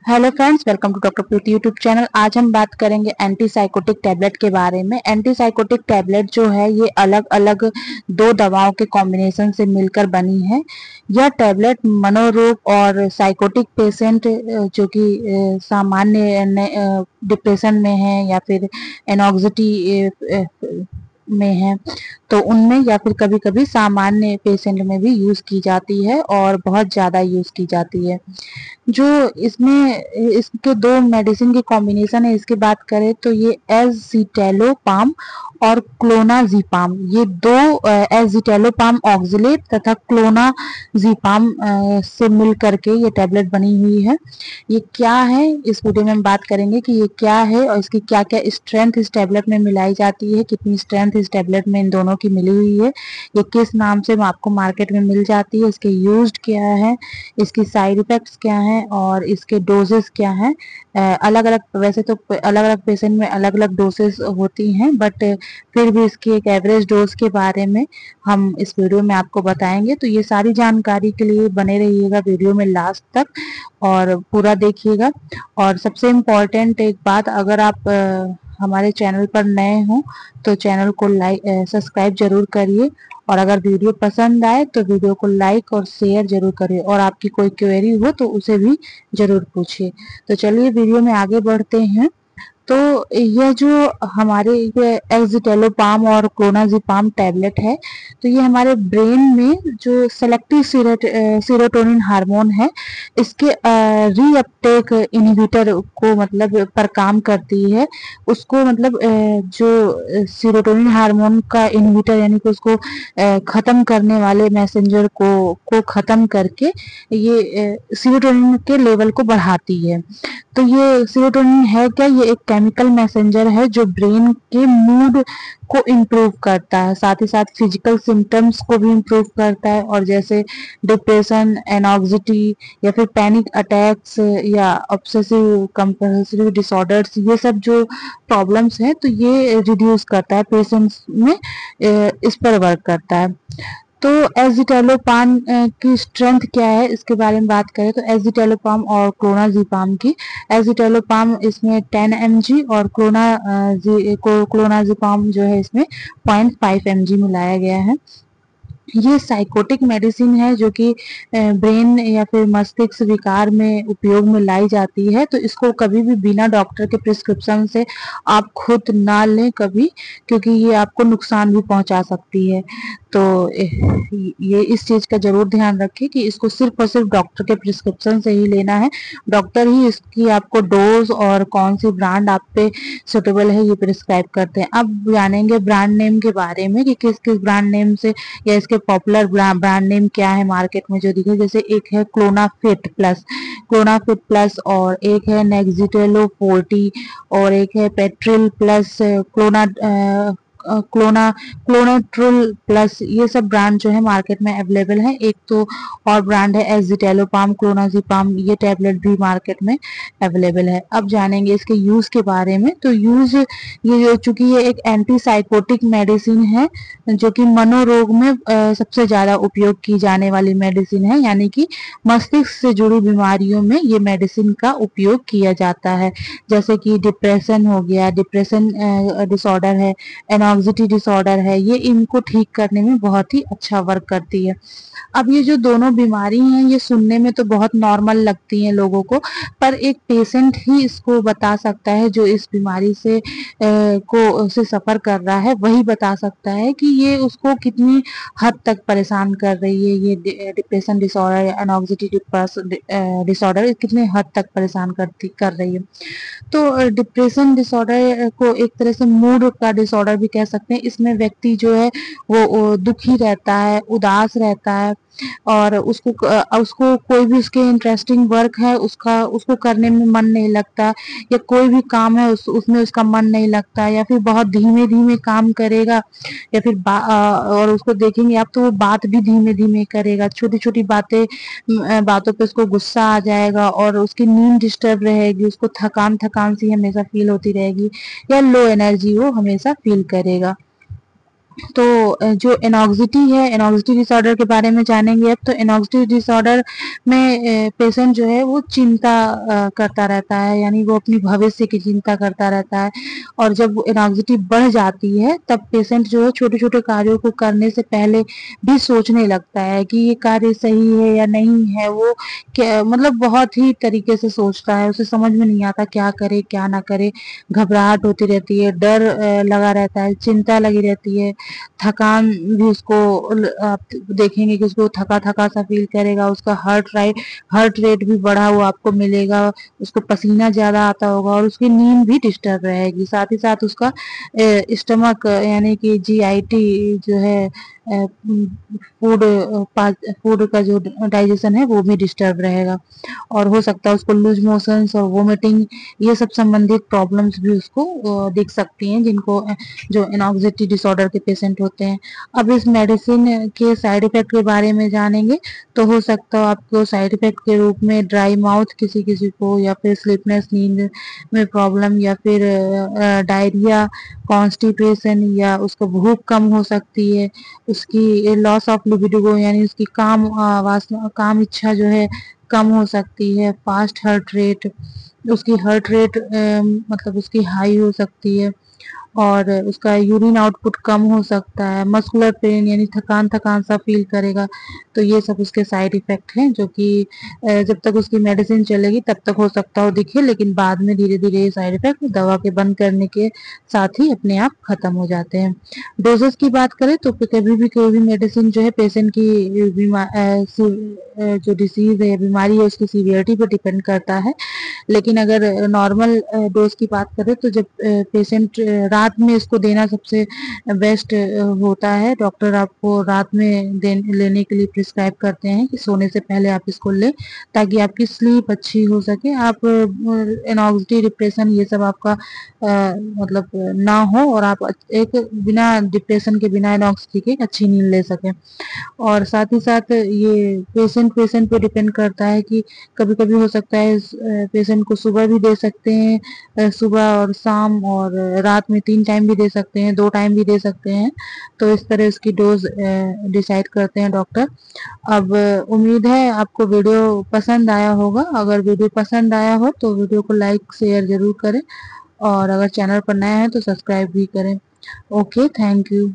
Hello friends, welcome to doctor Preeti YouTube channel. आज हम बात करेंगे एंटीसाइकोटिक टैबलेट के बारे में। एंटीसाइकोटिक टैबलेट जो है ये अलग अलग दो दवाओं के कॉम्बिनेशन से मिलकर बनी है। यह टैबलेट मनोरोग और साइकोटिक पेशेंट जो कि सामान्य डिप्रेशन में है या फिर एनॉक्सिटी में है, तो उनमें या फिर कभी कभी सामान्य पेशेंट में भी यूज की जाती है और बहुत ज्यादा यूज की जाती है। जो इसमें इसके दो मेडिसिन के कॉम्बिनेशन है, इसकी बात करें तो ये एज़िटेलोपाम और क्लोनाजीपाम, ये दो एज़िटेलोपाम ऑक्सलेट तथा क्लोनाजीपाम से मिल करके ये टैबलेट बनी हुई है। ये क्या है, इस वीडियो में हम बात करेंगे कि ये क्या है और इसकी क्या क्या स्ट्रेंथ इस टैबलेट में मिलाई जाती है, कितनी स्ट्रेंथ इस टैबलेट में इन दोनों की मिली हुई है, ये किस नाम से आपको मार्केट में मिल जाती है, इसके यूज्ड क्या है, इसकी साइड इफेक्ट्स क्या हैं और इसके डोजेस क्या हैं। अलग अलग, वैसे तो अलग अलग पेशेंट में अलग अलग डोसेस होती हैं, बट फिर भी इसकी एक एवरेज डोज के बारे में हम इस वीडियो में आपको बताएंगे। तो ये सारी जानकारी के लिए बने रहिएगा वीडियो में लास्ट तक और पूरा देखिएगा। और सबसे इम्पोर्टेंट एक बात, अगर आप हमारे चैनल पर नए हों तो चैनल को सब्सक्राइब जरूर करिए, और अगर वीडियो पसंद आए तो वीडियो को लाइक और शेयर जरूर करिए, और आपकी कोई क्वेरी हो तो उसे भी जरूर पूछिए। तो चलिए वीडियो में आगे बढ़ते हैं। तो यह जो हमारे ये एज़िटेलोपाम और क्लोनाजीपाम टैबलेट है, तो ये हमारे ब्रेन में जो सेलेक्टिव सीरोटोनिन हार्मोन है, इसके रीअपटेक इनहिबिटर को मतलब पर काम करती है। उसको मतलब जो सीरोटोनिन हार्मोन का इनहिबिटर यानी कि उसको खत्म करने वाले मैसेंजर को खत्म करके ये सीरोटोनिन के लेवल को बढ़ाती है। तो ये सीरोटोनिन है क्या? ये एक केमिकल मैसेंजर है जो ब्रेन के मूड को इम्प्रूव करता है, साथ ही साथ फिजिकल सिम्टम्स को भी इम्प्रूव करता है, और जैसे डिप्रेशन, एनॉक्सिटी या फिर पैनिक अटैक्स या ऑब्सेसिव कंपल्सिव डिसऑर्डर्स, ये सब जो प्रॉब्लम्स हैं तो ये रिड्यूस करता है पेशेंट्स में, इस पर वर्क करता है। तो एज़िटेलोपाम की स्ट्रेंथ क्या है इसके बारे में बात करें तो एज़िटेलोपाम और क्लोनाजीपाम की, एज़िटेलोपाम इसमें 10 mg और क्लोनाजीपाम जो है इसमें 0.5 mg मिलाया गया है। ये साइकोटिक मेडिसिन है जो कि ब्रेन या फिर मस्तिष्क विकार में उपयोग में लाई जाती है। तो इसको कभी भी बिना डॉक्टर के प्रिस्क्रिप्शन से आप खुद ना लें कभी, क्योंकि ये आपको नुकसान भी पहुंचा सकती है। तो ये इस चीज का जरूर ध्यान रखें कि इसको सिर्फ और सिर्फ डॉक्टर के प्रिस्क्रिप्शन से ही लेना है। डॉक्टर ही इसकी आपको डोज और कौन सी ब्रांड आप पे सुटेबल है ये प्रिस्क्राइब करते हैं। अब जानेंगे ब्रांड नेम के बारे में कि किस किस ब्रांड नेम से या इसके पॉपुलर ब्रांड नेम क्या है मार्केट में जो दिखे। जैसे एक है क्लोनाफिट प्लस और एक है नेक्सिटेलो 40 और एक है पेट्रिल प्लस, क्लोनाट्रुल प्लस, ये सब ब्रांड जो है मार्केट में अवेलेबल है। एक तो और ब्रांड है एज़िटेलोपाम क्लोनाजीपाम, ये टैबलेट भी मार्केट में अवेलेबल है। अब जानेंगे इसके यूज के बारे में। तो यूज, ये चूंकि ये एक एंटीसाइकोटिक मेडिसिन है जो कि मनोरोग में सबसे ज्यादा उपयोग की जाने वाली मेडिसिन है, यानी कि मस्तिष्क से जुड़ी बीमारियों में ये मेडिसिन का उपयोग किया जाता है। जैसे कि डिप्रेशन हो गया, डिप्रेशन डिसऑर्डर है, एनॉक्सिटी डिसऑर्डर है, ये इनको ठीक करने में बहुत ही अच्छा वर्क करती है। अब ये जो दोनों बीमारी हैं ये सुनने में तो बहुत नॉर्मल लगती हैं लोगों को, पर एक पेशेंट ही इसको बता सकता है जो इस बीमारी से सफर कर रहा है, वही बता सकता है कि ये उसको कितनी हद तक परेशान कर रही है। ये डिप्रेशन डिसऑर्डर या एनॉक्सिटी डिसऑर्डर कितने हद तक परेशान कर रही है। तो डिप्रेशन डिसऑर्डर को एक तरह से मूड का डिसऑर्डर भी कह सकते हैं। इसमें व्यक्ति जो है वो दुखी रहता है, उदास रहता है, और उसको कोई भी उसके इंटरेस्टिंग वर्क है उसको करने में मन नहीं लगता, या कोई भी काम है उसमें उसका मन नहीं लगता, या फिर बहुत धीमे धीमे काम करेगा, या फिर और उसको देखेंगे आप तो वो बात भी धीमे धीमे करेगा, छोटी छोटी बातों पे उसको गुस्सा आ जाएगा, और उसकी नींद डिस्टर्ब रहेगी, उसको थकान थकान सी हमेशा फील होती रहेगी, या लो एनर्जी वो हमेशा फील करेगा। तो जो एनॉक्सिटी है, एनॉक्सिटी डिसऑर्डर के बारे में जानेंगे अब। तो एनॉक्सिटी डिसऑर्डर में पेशेंट जो है वो चिंता करता रहता है, यानी वो अपनी भविष्य की चिंता करता रहता है। और जब एनॉक्सिटी बढ़ जाती है तब पेशेंट जो है छोटे छोटे कार्यों को करने से पहले भी सोचने लगता है कि ये कार्य सही है या नहीं है। वो मतलब बहुत ही तरीके से सोचता है, उसे समझ में नहीं आता क्या करे क्या ना करे। घबराहट होती रहती है, डर लगा रहता है, चिंता लगी रहती है। थकान भी उसको आप देखेंगे कि उसको थका थका सा फील करेगा। उसका हार्ट रेट भी बढ़ा हुआ आपको मिलेगा। उसको पसीना ज्यादा आता होगा और उसकी नींद भी डिस्टर्ब रहेगी। साथ ही साथ उसका स्टमक यानी कि जीआईटी जो है फूड फूड का जो डाइजेशन है वो भी डिस्टर्ब रहेगा। और हो सकता है उसको लूज मोशंस और वोमिटिंग, ये सब संबंधित प्रॉब्लम्स भी उसको दिख सकती हैं, जिनको जो एनॉक्सिटी डिसऑर्डर के पेशेंट होते हैं। अब इस मेडिसिन के साइड इफेक्ट के बारे में जानेंगे। तो हो सकता है आपको साइड इफेक्ट के रूप में ड्राई माउथ किसी किसी को, या फिर स्लीपनेस, नींद में प्रॉब्लम, या फिर डायरिया, कॉन्स्टिपेशन, या उसको भूख कम हो सकती है। उसकी लॉस ऑफ लिबिडो यानी उसकी काम वासना, काम इच्छा जो है कम हो सकती है। फास्ट हार्ट रेट, उसकी हार्ट रेट मतलब उसकी हाई हो सकती है। और उसका यूरिन आउटपुट कम हो सकता है। मस्कुलर पेन यानी थकान थकान सा फील करेगा। तो ये सब उसके साइड इफेक्ट हैं, जो कि जब तक उसकी मेडिसिन चलेगी तब तक हो सकता हो दिखे, लेकिन बाद में धीरे धीरे ये साइड इफेक्ट दवा के बंद करने के साथ ही अपने आप खत्म हो जाते हैं। डोजेस की बात करें तो कभी भी कोई भी मेडिसिन जो है पेशेंट की जो डिसीज है, बीमारी है, उसकी सीवियरिटी पर डिपेंड करता है। लेकिन अगर नॉर्मल डोज की बात करें तो जब पेशेंट रात में इसको देना सबसे बेस्ट होता है। डॉक्टर आपको रात में लेने के लिए प्रिस्क्राइब करते हैं कि सोने से पहले आप इसको लें, ताकि आपकी स्लीप अच्छी हो सके। आप एनॉक्सिटी, डिप्रेशन ये सब आपका मतलब ना हो, और आप एक बिना डिप्रेशन के, बिना एनॉक्सिटी के अच्छी नींद ले सकें। और साथ ही साथ ये पेशेंट पेशेंट पे डिपेंड करता है कि कभी कभी हो सकता है पेशेंट को सुबह भी दे सकते हैं, सुबह और शाम, और रात में 3 टाइम भी दे सकते हैं, 2 टाइम भी दे सकते हैं। तो इस तरह उसकी डोज डिसाइड करते हैं डॉक्टर। अब उम्मीद है आपको वीडियो पसंद आया होगा। अगर वीडियो पसंद आया हो तो वीडियो को लाइक शेयर जरूर करें, और अगर चैनल पर नया है तो सब्सक्राइब भी करें। Okay, thank you.